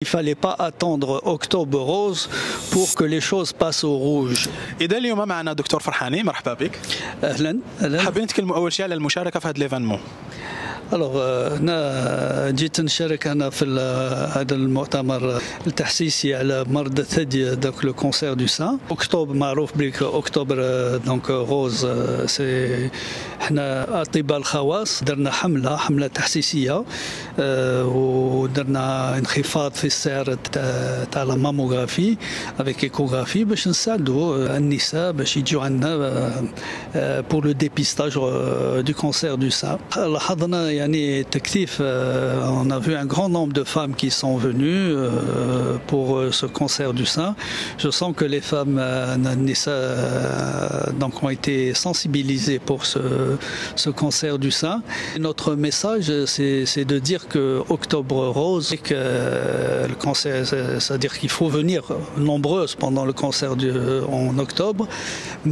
Il ne fallait pas attendre octobre rose pour que les choses passent au rouge. إذا اليوم معنا دكتور فرحاني، مرحبا بك. أهلا أهلا. حابين نتكلموا أول شيء على المشاركة في هذا الإيفينمون. أنا جيت نشارك أنا في هذا المؤتمر التحسيسي على مرض الثدي دونك لو كونسير دو سان. أكتوبر معروف بك أكتوبر دونك روز سي احنا أطباء الخواص درنا حملة تحسيسية ودرنا انخفاض في السعر تاع لا ماموغرافي افيك ايكوغرافي باش نساعدوا النساء باش يجوا عندنا بور لو ديبيستاج دو كونسير دو سان. لاحظنا يعني تكثيف on a vu un grand nombre de femmes qui sont venues pour ce cancer du sein. Je sens que les femmes donc ont été sensibilisées pour ce cancer du sein. Et notre message c'est de dire que octobre rose et que le cancer, c'est-à-dire qu'il faut venir nombreuses pendant le cancer en octobre,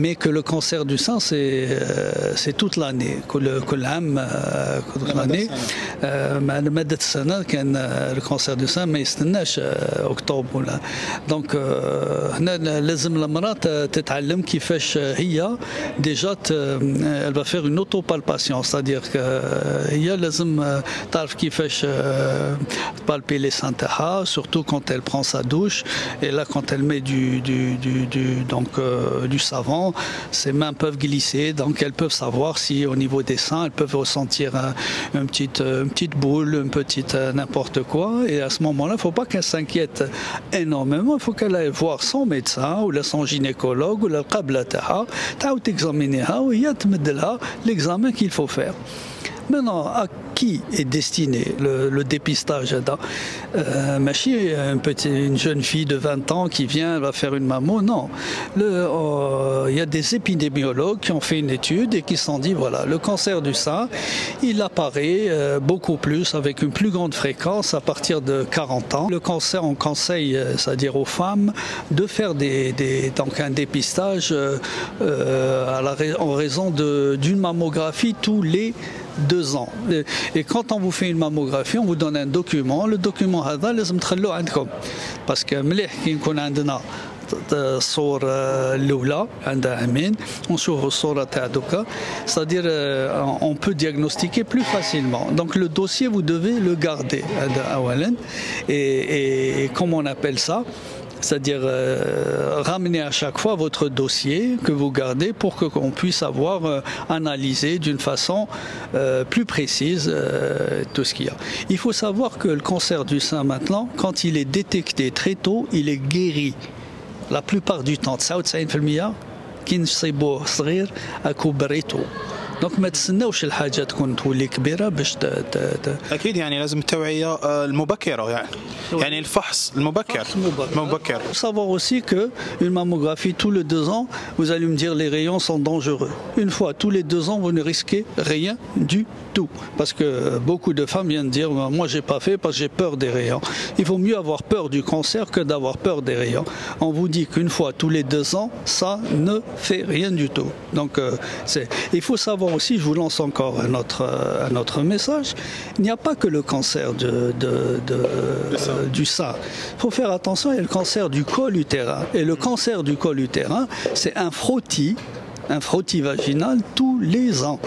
mais que le cancer du sein c'est toute l'année. كل عام l'année مع مدة السنة كان الكانسير دو سان ما يستناش أكتوبر ولا دونك هنا لازم المرأة تتعلم كيفاش هي ديجا elle va faire une autopalpation, c'est-à-dire que هي لازم تعرف كيفاش palper les seins تاعها surtout quand elle prend sa douche et là quand elle met du savon, ses mains peuvent glisser donc elles peuvent savoir si au niveau des seins elles peuvent ressentir une petite boule, une petite n'importe quoi, et à ce moment-là, il ne faut pas qu'elle s'inquiète énormément, il faut qu'elle aille voir son médecin ou son gynécologue ou la qabla taha, تعاود تexaminer وهي تمد لها l'examen qu'il faut faire. Maintenant, à qui est destiné le dépistage? Machi, une jeune fille de 20 ans qui vient, elle va faire une mammo. Non. Il y a des épidémiologues qui ont fait une étude et qui se sont dit, voilà, le cancer du sein, il apparaît beaucoup plus, avec une plus grande fréquence à partir de 40 ans. Le cancer, on conseille, c'est-à-dire aux femmes, de faire donc un dépistage en raison d'une mammographie tous les 2 ans. Et quand on vous fait une mammographie, on vous donne un document. Le document هذا لازم تخلوه عندكم. Parce que مليح كي يكون عندنا الصور الأولى عندها عامين ونشوفوا الصورة تاع دوكا, c'est-à-dire on peut diagnostiquer plus facilement. Donc le dossier vous devez le garder هذا أولا. Et comment on appelle ça? C'est-à-dire ramener à chaque fois votre dossier que vous gardez pour qu'on puisse avoir analysé d'une façon plus précise tout ce qu'il y a. Il faut savoir que le cancer du sein maintenant, quand il est détecté très tôt, il est guéri. La plupart du temps, 99% كي نصيبوه صغير اكو بريتو. دونك ما تستناوش الحاجه تكون تولي كبيره باش اكيد يعني لازم التوعيه المبكره يعني الفحص المبكر. Savoir aussi que une mammographie tous les 2 ans, vous allez me dire les rayons sont dangereux. Une fois tous les 2 ans, vous ne risquez rien du tout, parce que beaucoup de femmes viennent dire moi j'ai pas fait parce que j'ai peur des rayons. Il vaut mieux avoir peur du cancer que d'avoir peur des rayons. On vous dit qu'une fois tous les 2 ans, ça ne fait rien du tout. Donc il faut savoir aussi, je vous lance encore un autre message, il n'y a pas que le cancer du sein. Il faut faire attention, il y a le cancer du col utérin. Et le cancer du col utérin, c'est un frottis vaginal tous les ans.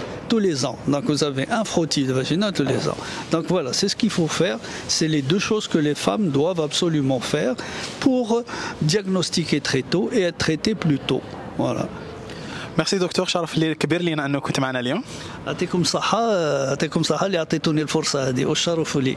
Donc vous avez un frottis vaginal tous les ans. Donc voilà, c'est ce qu'il faut faire. C'est les 2 choses que les femmes doivent absolument faire pour diagnostiquer très tôt et être traitées plus tôt. Voilà. ميرسي دكتور، شرف لي كبير لينا انه كنت معنا اليوم. يعطيكم صحة اللي اعطيتوني الفرصة هذه والشرف لي.